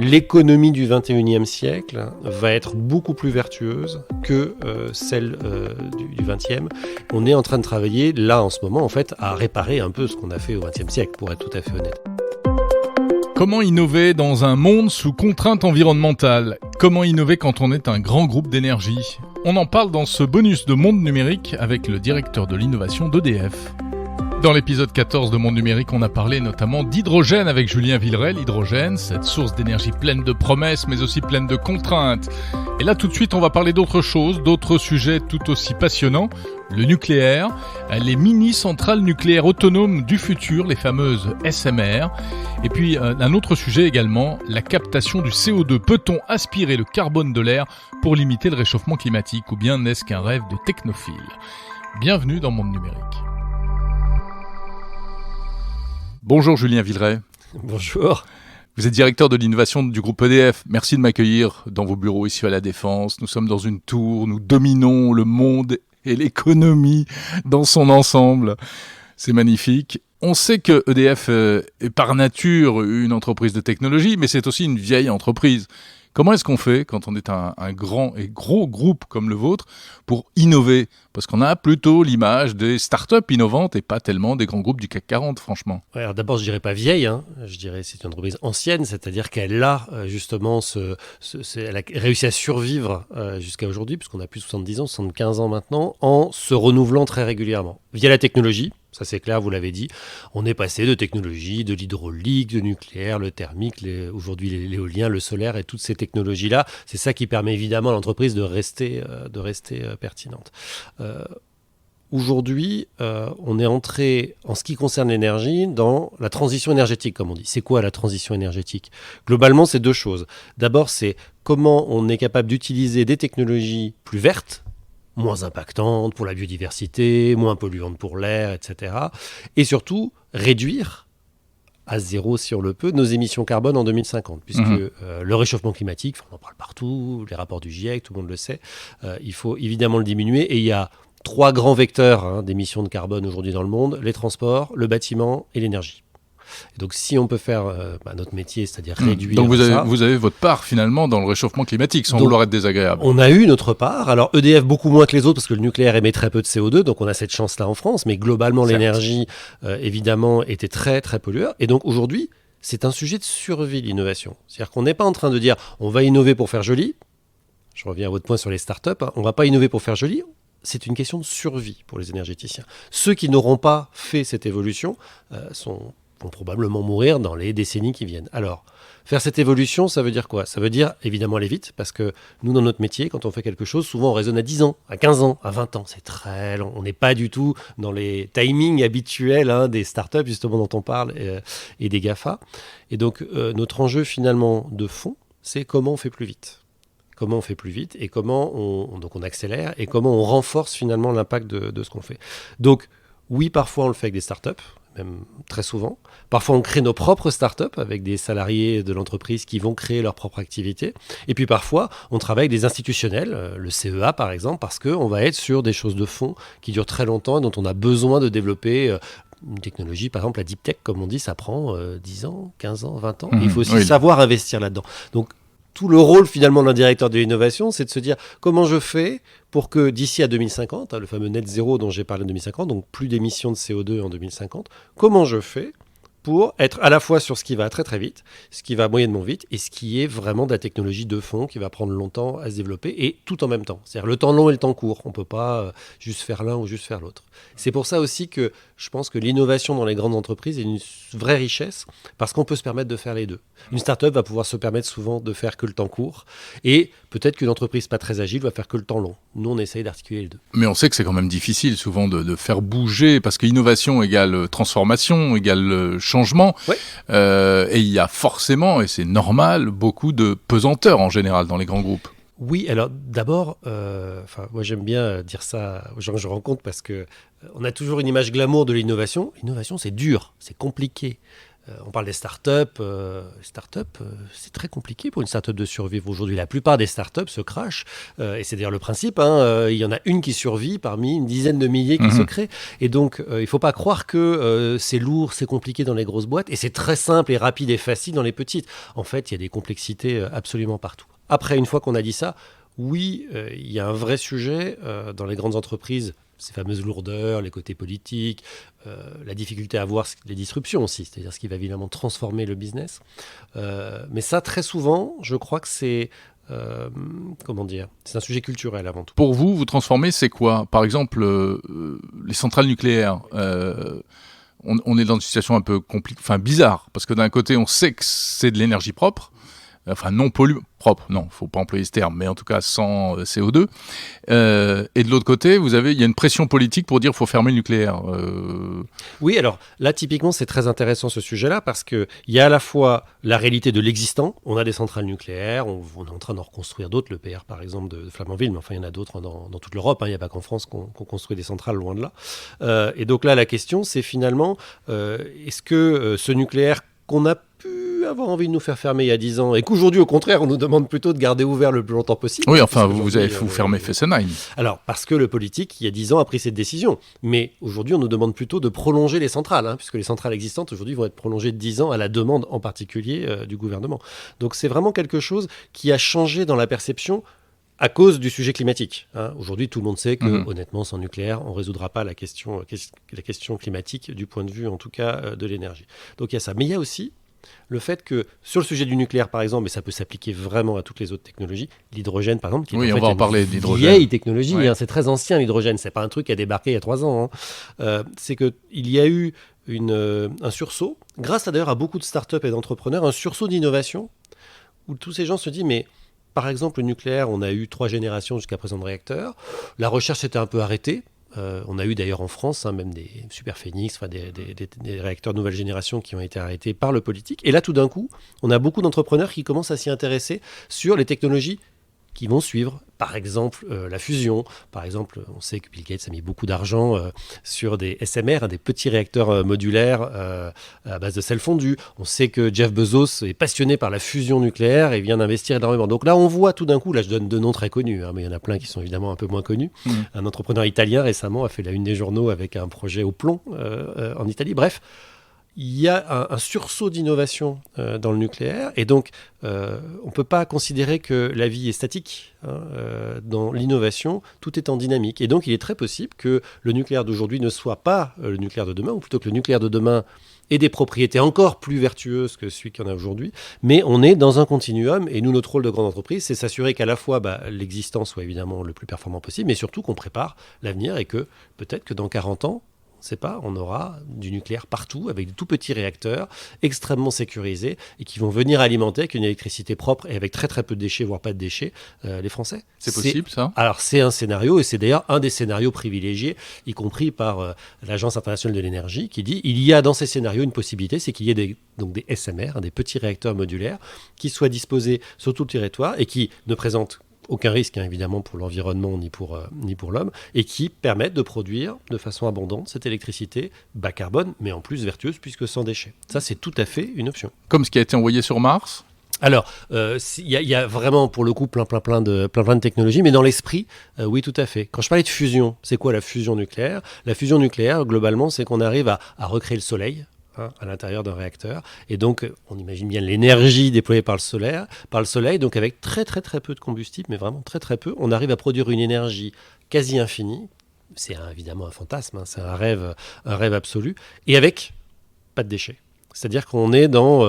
l'économie du 21e siècle va être beaucoup plus vertueuse que celle du 20e. On est en train de travailler, là, en ce moment, en fait, à réparer un peu ce qu'on a fait au 20e siècle, pour être tout à fait honnête. Comment innover dans un monde sous contrainte environnementale ? Comment innover quand on est un grand groupe d'énergie ? On en parle dans ce bonus de Monde Numérique avec le directeur de l'innovation d'EDF. Dans l'épisode 14 de Monde Numérique, on a parlé notamment d'hydrogène avec Julien Villeray. L'hydrogène, cette source d'énergie pleine de promesses mais aussi pleine de contraintes. Et là, tout de suite, on va parler d'autre chose, d'autres sujets tout aussi passionnants. Le nucléaire, les mini-centrales nucléaires autonomes du futur, les fameuses SMR. Et puis, un autre sujet également, la captation du CO2. Peut-on aspirer le carbone de l'air pour limiter le réchauffement climatique ou bien n'est-ce qu'un rêve de technophile ? Bienvenue dans Monde Numérique. Bonjour Julien Villeray. Bonjour. Vous êtes directeur de l'innovation du groupe EDF. Merci de m'accueillir dans vos bureaux ici à La Défense. Nous sommes dans une tour, nous dominons le monde et l'économie dans son ensemble. C'est magnifique. On sait que EDF est par nature une entreprise de technologie, mais c'est aussi une vieille entreprise. Comment est-ce qu'on fait quand on est un grand et gros groupe comme le vôtre pour innover ? Parce qu'on a plutôt l'image des startups innovantes et pas tellement des grands groupes du CAC 40, franchement. Ouais, alors d'abord, je dirais pas vieille, je dirais c'est une entreprise ancienne, c'est-à-dire qu'elle a justement elle a réussi à survivre jusqu'à aujourd'hui, puisqu'on a plus de 70 ans, 75 ans maintenant, en se renouvelant très régulièrement. Via la technologie, ça c'est clair, vous l'avez dit, on est passé de technologies, de l'hydraulique, du nucléaire, le thermique, aujourd'hui l'éolien, le solaire et toutes ces technologies-là. C'est ça qui permet évidemment à l'entreprise de rester pertinente. Aujourd'hui, on est entré, en ce qui concerne l'énergie, dans la transition énergétique, comme on dit. C'est quoi la transition énergétique ? Globalement, c'est deux choses. D'abord, c'est comment on est capable d'utiliser des technologies plus vertes, moins impactantes pour la biodiversité, moins polluantes pour l'air, etc. Et surtout, réduire à zéro, si on le peut, nos émissions carbone en 2050. Puisque le réchauffement climatique, on en parle partout, les rapports du GIEC, tout le monde le sait, il faut évidemment le diminuer. Et il y a 3 grands vecteurs d'émissions de carbone aujourd'hui dans le monde, les transports, le bâtiment et l'énergie. Et donc si on peut faire notre métier, c'est-à-dire réduire donc vous avez votre part finalement dans le réchauffement climatique, sans vouloir être désagréable. On a eu notre part. Alors EDF beaucoup moins que les autres parce que le nucléaire émet très peu de CO2, donc on a cette chance-là en France, mais globalement l'énergie évidemment était très très pollueur. Et donc aujourd'hui, c'est un sujet de survie l'innovation. C'est-à-dire qu'on n'est pas en train de dire on va innover pour faire joli. Je reviens à votre point sur les startups, on ne va pas innover pour faire joli. C'est une question de survie pour les énergéticiens. Ceux qui n'auront pas fait cette évolution vont probablement mourir dans les décennies qui viennent. Alors, faire cette évolution, ça veut dire quoi ? Ça veut dire évidemment aller vite, parce que nous, dans notre métier, quand on fait quelque chose, souvent on raisonne à 10 ans, à 15 ans, à 20 ans. C'est très long. On n'est pas du tout dans les timings habituels des startups, justement, dont on parle, et des GAFA. Et donc, notre enjeu, finalement, de fond, c'est comment on fait plus vite. Comment on fait plus vite et comment on accélère et comment on renforce finalement l'impact de ce qu'on fait. Donc oui, parfois on le fait avec des startups, même très souvent. Parfois on crée nos propres startups avec des salariés de l'entreprise qui vont créer leur propre activité. Et puis parfois on travaille avec des institutionnels, le CEA par exemple, parce qu'on va être sur des choses de fond qui durent très longtemps et dont on a besoin de développer une technologie, par exemple la deep tech comme on dit, ça prend 10 ans, 15 ans, 20 ans. Et il faut aussi savoir investir là-dedans. Donc tout le rôle finalement d'un directeur de l'innovation, c'est de se dire comment je fais pour que d'ici à 2050, le fameux net zéro dont j'ai parlé en 2050, donc plus d'émissions de CO2 en 2050, comment je fais pour être à la fois sur ce qui va très très vite, ce qui va moyennement vite, et ce qui est vraiment de la technologie de fond qui va prendre longtemps à se développer, et tout en même temps. C'est-à-dire le temps long et le temps court. On ne peut pas juste faire l'un ou juste faire l'autre. C'est pour ça aussi que je pense que l'innovation dans les grandes entreprises est une vraie richesse, parce qu'on peut se permettre de faire les deux. Une start-up va pouvoir se permettre souvent de faire que le temps court, et peut-être qu'une entreprise pas très agile va faire que le temps long. Nous, on essaye d'articuler les deux. Mais on sait que c'est quand même difficile souvent de faire bouger, parce qu'innovation égale transformation, égale changement. Ouais. Et il y a forcément, et c'est normal, beaucoup de pesanteur en général dans les grands groupes. Oui, alors d'abord, moi j'aime bien dire ça aux gens que je rencontre parce que on a toujours une image glamour de l'innovation. L'innovation, c'est dur, c'est compliqué. On parle des startups. C'est très compliqué pour une startup de survivre aujourd'hui. La plupart des startups se crachent. Et c'est d'ailleurs le principe. Il y en a une qui survit parmi une dizaine de milliers qui se créent. Et donc, il ne faut pas croire que c'est lourd, c'est compliqué dans les grosses boîtes. Et c'est très simple et rapide et facile dans les petites. En fait, il y a des complexités absolument partout. Après, une fois qu'on a dit ça, oui, il y a un vrai sujet dans les grandes entreprises. Ces fameuses lourdeurs, les côtés politiques, la difficulté à voir les disruptions aussi, c'est-à-dire ce qui va évidemment transformer le business. Mais ça, très souvent, je crois que c'est c'est un sujet culturel avant tout. Pour vous, vous transformez, c'est quoi ? Par exemple, les centrales nucléaires. On est dans une situation un peu bizarre, parce que d'un côté, on sait que c'est de l'énergie propre. Enfin, non propre, non, faut pas employer ce terme, mais en tout cas sans CO2. Et de l'autre côté, il y a une pression politique pour dire qu'il faut fermer le nucléaire. Oui, alors là, typiquement, c'est très intéressant ce sujet-là, parce qu'il y a à la fois la réalité de l'existant. On a des centrales nucléaires, on est en train d'en reconstruire d'autres, le PR par exemple de Flamanville, mais enfin, il y en a d'autres dans toute l'Europe. Il n'y a pas qu'en France qu'on construit des centrales, loin de là. Et donc là, la question, c'est finalement, est-ce que ce nucléaire qu'on a pu avoir envie de nous faire fermer il y a 10 ans et qu'aujourd'hui, au contraire, on nous demande plutôt de garder ouvert le plus longtemps possible. Oui, enfin, vous avez fermé Fessenheim. Alors, parce que le politique, il y a 10 ans, a pris cette décision. Mais aujourd'hui, on nous demande plutôt de prolonger les centrales, puisque les centrales existantes, aujourd'hui, vont être prolongées de 10 ans à la demande, en particulier, du gouvernement. Donc, c'est vraiment quelque chose qui a changé dans la perception à cause du sujet climatique. Aujourd'hui, tout le monde sait que, honnêtement, sans nucléaire, on ne résoudra pas la question climatique du point de vue, en tout cas, de l'énergie. Donc, il y a ça. Mais il y a aussi le fait que, sur le sujet du nucléaire, par exemple, et ça peut s'appliquer vraiment à toutes les autres technologies, l'hydrogène, par exemple, qui est en fait on va en parler d'hydrogène. Vieille technologie, c'est très ancien l'hydrogène, c'est pas un truc qui a débarqué il y a 3 ans. C'est qu'il y a eu un sursaut, grâce d'ailleurs à beaucoup de startups et d'entrepreneurs, un sursaut d'innovation, où tous ces gens se disent, mais par exemple, le nucléaire, on a eu 3 générations jusqu'à présent de réacteurs, la recherche s'était un peu arrêtée. On a eu d'ailleurs en France même des super phénix, des réacteurs de nouvelle génération qui ont été arrêtés par le politique. Et là, tout d'un coup, on a beaucoup d'entrepreneurs qui commencent à s'y intéresser sur les technologies qui vont suivre. Par exemple, la fusion. Par exemple, on sait que Bill Gates a mis beaucoup d'argent sur des SMR, des petits réacteurs modulaires à base de sel fondu. On sait que Jeff Bezos est passionné par la fusion nucléaire et vient d'investir énormément. Donc là, on voit tout d'un coup, là je donne 2 noms très connus, mais il y en a plein qui sont évidemment un peu moins connus. Un entrepreneur italien récemment a fait la une des journaux avec un projet au plomb en Italie. Bref, il y a un sursaut d'innovation dans le nucléaire et donc on ne peut pas considérer que la vie est statique. Dans l'innovation, tout est en dynamique et donc il est très possible que le nucléaire d'aujourd'hui ne soit pas le nucléaire de demain, ou plutôt que le nucléaire de demain ait des propriétés encore plus vertueuses que celui qu'il y en a aujourd'hui, mais on est dans un continuum et nous, notre rôle de grande entreprise, c'est s'assurer qu'à la fois l'existant soit évidemment le plus performant possible, mais surtout qu'on prépare l'avenir et que peut-être que dans 40 ans, on aura du nucléaire partout avec de tout petits réacteurs extrêmement sécurisés et qui vont venir alimenter avec une électricité propre et avec très très peu de déchets, voire pas de déchets, les Français. C'est possible ça ? Alors c'est un scénario et c'est d'ailleurs un des scénarios privilégiés, y compris par l'Agence internationale de l'énergie qui dit il y a dans ces scénarios une possibilité, c'est qu'il y ait des SMR, des petits réacteurs modulaires qui soient disposés sur tout le territoire et qui ne présentent aucun risque évidemment pour l'environnement ni pour l'homme, et qui permettent de produire de façon abondante cette électricité bas carbone, mais en plus vertueuse puisque sans déchets. Ça, c'est tout à fait une option. Comme ce qui a été envoyé sur Mars ? Alors, il y a vraiment pour le coup plein de technologies, mais dans l'esprit, oui, tout à fait. Quand je parlais de fusion, c'est quoi la fusion nucléaire ? La fusion nucléaire, globalement, c'est qu'on arrive à recréer le soleil, à l'intérieur d'un réacteur. Et donc, on imagine bien l'énergie déployée par le soleil. Donc, avec très, très, très peu de combustible, mais vraiment très, très peu, on arrive à produire une énergie quasi infinie. C'est évidemment un fantasme, c'est un rêve absolu. Et avec pas de déchets. C'est-à-dire qu'on est dans,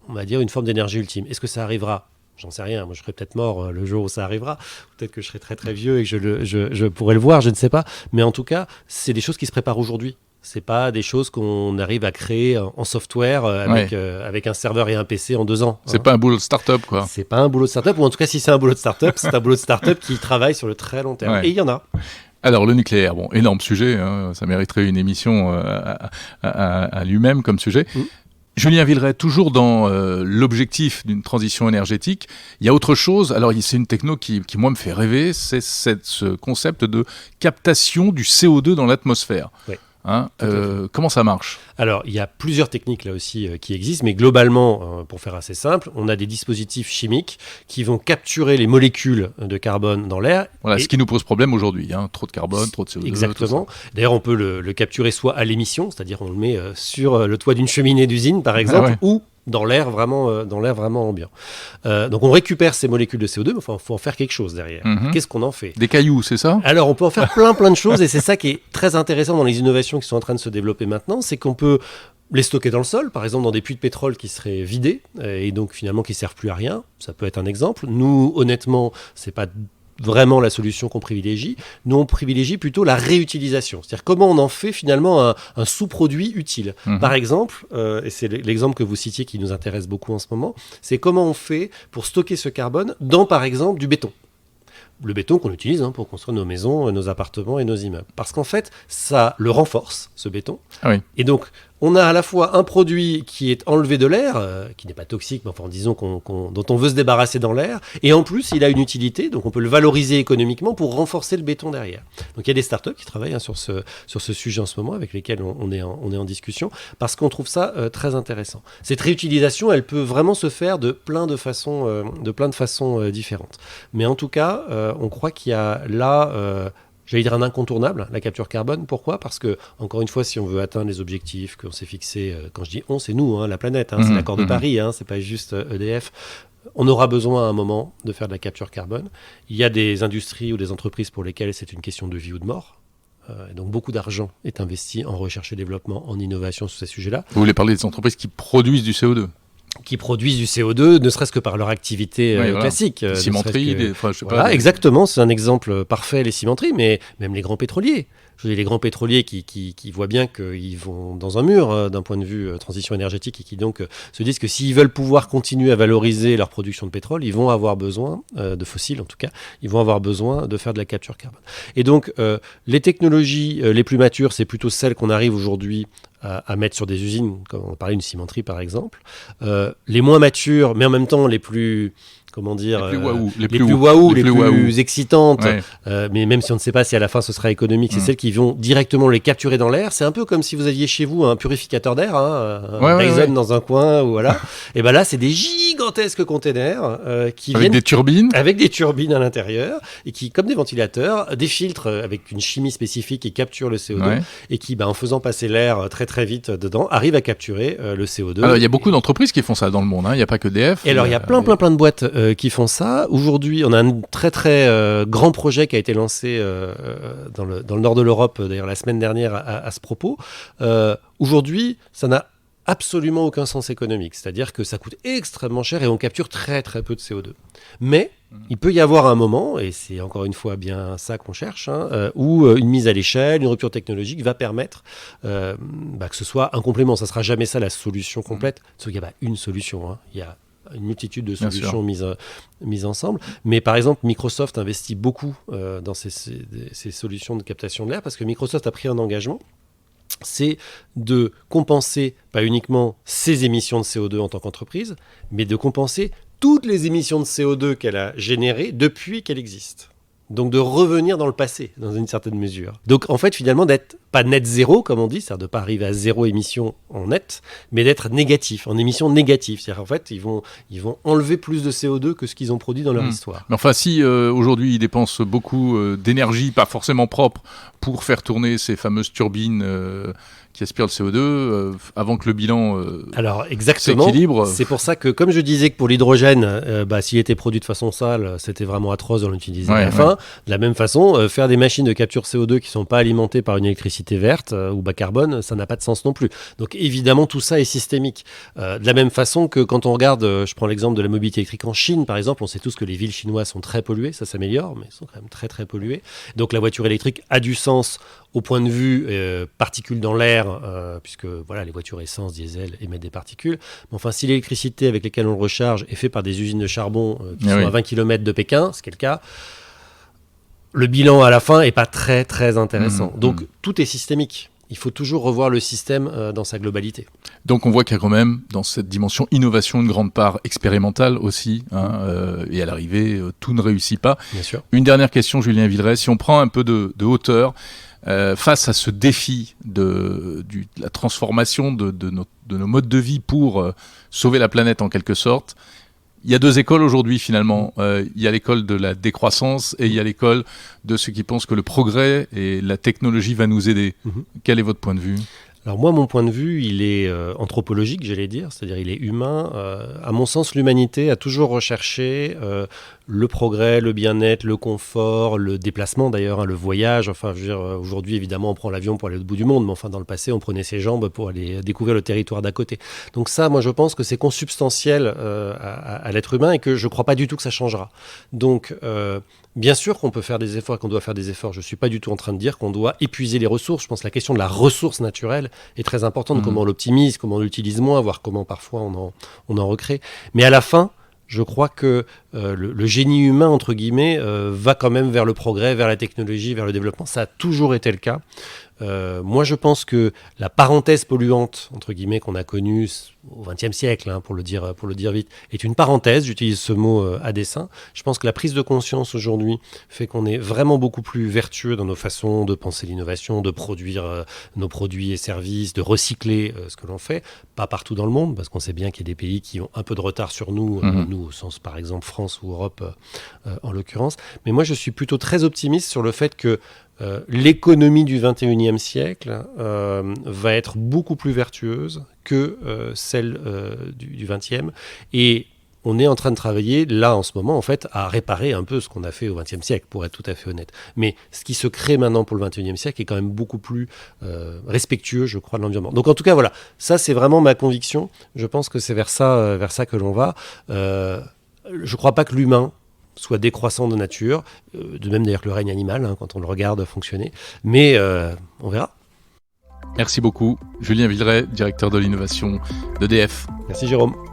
on va dire, une forme d'énergie ultime. Est-ce que ça arrivera ? J'en sais rien. Moi, je serai peut-être mort le jour où ça arrivera. Peut-être que je serai très, très vieux et que je pourrai le voir, je ne sais pas. Mais en tout cas, c'est des choses qui se préparent aujourd'hui. C'est pas des choses qu'on arrive à créer en software avec un serveur et un PC en 2 ans. C'est pas un boulot de start-up, quoi. C'est pas un boulot de start-up, ou en tout cas, si c'est un boulot de start-up, c'est un boulot de start-up qui travaille sur le très long terme. Ouais. Et il y en a. Alors, le nucléaire, énorme sujet. Ça mériterait une émission à lui-même comme sujet. Julien Villeray, toujours dans l'objectif d'une transition énergétique, il y a autre chose. Alors, c'est une techno qui moi, me fait rêver, c'est ce concept de captation du CO2 dans l'atmosphère. Oui. Comment ça marche ? Alors, il y a plusieurs techniques là aussi qui existent, mais globalement, pour faire assez simple, on a des dispositifs chimiques qui vont capturer les molécules de carbone dans l'air. Voilà, ce qui nous pose problème aujourd'hui, trop de carbone, trop de CO2. Exactement. D'ailleurs, on peut le capturer soit à l'émission, c'est-à-dire on le met sur le toit d'une cheminée d'usine, par exemple, ou dans l'air vraiment ambiant. Donc on récupère ces molécules de CO2, mais il faut en faire quelque chose derrière. Qu'est-ce qu'on en fait ? Des cailloux, c'est ça ? Alors on peut en faire plein de choses, et c'est ça qui est très intéressant dans les innovations qui sont en train de se développer maintenant, c'est qu'on peut les stocker dans le sol, par exemple dans des puits de pétrole qui seraient vidés, et donc finalement qui ne servent plus à rien. Ça peut être un exemple. Nous, honnêtement, c'est pas vraiment la solution qu'on privilégie. Nous, on privilégie plutôt la réutilisation. C'est-à-dire comment on en fait finalement un sous-produit utile. Par exemple, et c'est l'exemple que vous citiez qui nous intéresse beaucoup en ce moment, c'est comment on fait pour stocker ce carbone dans, par exemple, du béton. Le béton qu'on utilise pour construire nos maisons, nos appartements et nos immeubles. Parce qu'en fait, ça le renforce, ce béton. Ah oui. Et donc, on a à la fois un produit qui est enlevé de l'air, qui n'est pas toxique, mais enfin, disons dont on veut se débarrasser dans l'air, et en plus, il a une utilité, donc on peut le valoriser économiquement pour renforcer le béton derrière. Donc il y a des startups qui travaillent sur ce sujet en ce moment, avec lesquelles on est en discussion, parce qu'on trouve ça très intéressant. Cette réutilisation, elle peut vraiment se faire de plein de façons différentes. Mais en tout cas, on croit qu'il y a là... j'allais dire un incontournable, la capture carbone. Pourquoi ? Parce que, encore une fois, si on veut atteindre les objectifs qu'on s'est fixés, quand je dis on, c'est nous, la planète, c'est l'accord de Paris, c'est pas juste EDF. On aura besoin à un moment de faire de la capture carbone. Il y a des industries ou des entreprises pour lesquelles c'est une question de vie ou de mort. Donc beaucoup d'argent est investi en recherche et développement, en innovation sur ces sujets-là. Vous voulez parler des entreprises qui produisent du CO2 ? Qui produisent du CO2, ne serait-ce que par leur activité classique. Cimenterie, Exactement, c'est un exemple parfait, les cimenteries, mais même les grands pétroliers. Je veux dire, les grands pétroliers qui voient bien qu'ils vont dans un mur d'un point de vue transition énergétique et qui donc se disent que s'ils veulent pouvoir continuer à valoriser leur production de pétrole, ils vont avoir besoin, de fossiles en tout cas, ils vont avoir besoin de faire de la capture carbone. Et donc, les technologies les plus matures, c'est plutôt celles qu'on arrive aujourd'hui à mettre sur des usines, comme on parlait d'une cimenterie par exemple. Les moins matures, mais en même temps les plus... comment dire, les plus excitantes, mais même si on ne sait pas si à la fin ce sera économique, c'est celles qui vont directement les capturer dans l'air. C'est un peu comme si vous aviez chez vous un purificateur d'air, un Dyson dans un coin, ou voilà. Et ben là, c'est des gigantesques containers qui viennent avec des turbines à l'intérieur et qui, comme des ventilateurs, des filtres avec une chimie spécifique qui capture le CO2 et qui, en faisant passer l'air très très vite dedans, arrivent à capturer le CO2. Alors il y a beaucoup d'entreprises qui font ça dans le monde. Il n'y a pas que EDF. Et alors il y a plein de boîtes qui font ça. Aujourd'hui, on a un très très grand projet qui a été lancé dans le nord de l'Europe, d'ailleurs la semaine dernière à ce propos. Aujourd'hui, ça n'a absolument aucun sens économique. C'est-à-dire que ça coûte extrêmement cher et on capture très très peu de CO2. Mais il peut y avoir un moment, et c'est encore une fois bien ça qu'on cherche, où une mise à l'échelle, une rupture technologique va permettre que ce soit un complément. Ça ne sera jamais ça la solution complète. Sauf qu'il n'y a pas une solution. Il y a une multitude de solutions mises ensemble. Mais par exemple, Microsoft investit beaucoup dans ces solutions de captation de l'air parce que Microsoft a pris un engagement, c'est de compenser pas uniquement ses émissions de CO2 en tant qu'entreprise, mais de compenser toutes les émissions de CO2 qu'elle a générées depuis qu'elle existe. Donc de revenir dans le passé, dans une certaine mesure. Donc en fait, finalement, d'être pas net zéro, comme on dit, c'est-à-dire de ne pas arriver à zéro émission en net, mais d'être négatif, en émission négative. C'est-à-dire en fait, ils vont enlever plus de CO2 que ce qu'ils ont produit dans leur histoire. Mais enfin, si aujourd'hui, ils dépensent beaucoup d'énergie, pas forcément propre, pour faire tourner ces fameuses turbines qui aspirent le CO2, avant que le bilan Alors exactement, s'équilibre. C'est pour ça que, comme je disais que pour l'hydrogène, s'il était produit de façon sale, c'était vraiment atroce de l'utiliser à la fin. De la même façon, faire des machines de capture CO2 qui ne sont pas alimentées par une électricité verte ou bas carbone, ça n'a pas de sens non plus. Donc évidemment, tout ça est systémique. De la même façon que quand on regarde, je prends l'exemple de la mobilité électrique en Chine, par exemple, on sait tous que les villes chinoises sont très polluées, ça s'améliore, mais elles sont quand même très très polluées. Donc la voiture électrique a du sens au point de vue particules dans l'air, puisque voilà, les voitures essence, diesel émettent des particules. Mais enfin, si l'électricité avec laquelle on le recharge est faite par des usines de charbon qui sont à 20 km de Pékin, ce qui est le cas, le bilan à la fin n'est pas très très intéressant. Donc tout est systémique. Il faut toujours revoir le système dans sa globalité. Donc on voit qu'il y a quand même, dans cette dimension innovation, une grande part expérimentale aussi. Et à l'arrivée, tout ne réussit pas. Bien sûr. Une dernière question, Julien Villeray. Si on prend un peu de hauteur, face à ce défi de la transformation de nos modes de vie pour sauver la planète en quelque sorte. Il y a deux écoles aujourd'hui finalement. Il y a l'école de la décroissance et il y a l'école de ceux qui pensent que le progrès et la technologie va nous aider. Quel est votre point de vue ? Alors moi, mon point de vue, il est anthropologique, j'allais dire, c'est-à-dire il est humain. À mon sens, l'humanité a toujours recherché le progrès, le bien-être, le confort, le déplacement d'ailleurs, le voyage. Enfin, je veux dire, aujourd'hui, évidemment, on prend l'avion pour aller au bout du monde, mais enfin, dans le passé, on prenait ses jambes pour aller découvrir le territoire d'à côté. Donc ça, moi, je pense que c'est consubstantiel à l'être humain et que je ne crois pas du tout que ça changera. Donc, bien sûr qu'on peut faire des efforts et qu'on doit faire des efforts. Je ne suis pas du tout en train de dire qu'on doit épuiser les ressources. Je pense que la question de la ressource naturelle est très importante. Comment on l'optimise, comment on l'utilise moins, voire comment parfois on en recrée. Mais à la fin, je crois que le génie humain, entre guillemets, va quand même vers le progrès, vers la technologie, vers le développement. Ça a toujours été le cas. Moi, je pense que la parenthèse polluante, entre guillemets, qu'on a connue au XXe siècle, pour le dire vite, est une parenthèse. J'utilise ce mot à dessein. Je pense que la prise de conscience aujourd'hui fait qu'on est vraiment beaucoup plus vertueux dans nos façons de penser l'innovation, de produire nos produits et services, de recycler ce que l'on fait. Pas partout dans le monde, parce qu'on sait bien qu'il y a des pays qui ont un peu de retard sur nous, nous au sens par exemple France ou Europe en l'occurrence. Mais moi, je suis plutôt très optimiste sur le fait que l'économie du 21e siècle va être beaucoup plus vertueuse que celle du 20e. Et on est en train de travailler, là, en ce moment, en fait, à réparer un peu ce qu'on a fait au 20e siècle, pour être tout à fait honnête. Mais ce qui se crée maintenant pour le 21e siècle est quand même beaucoup plus respectueux, je crois, de l'environnement. Donc, en tout cas, voilà, ça, c'est vraiment ma conviction. Je pense que c'est vers ça que l'on va. Je ne crois pas que l'humain soit décroissant de nature, de même d'ailleurs que le règne animal, quand on le regarde fonctionner. Mais on verra. Merci beaucoup. Julien Villeray, directeur de l'innovation d'EDF. Merci Jérôme.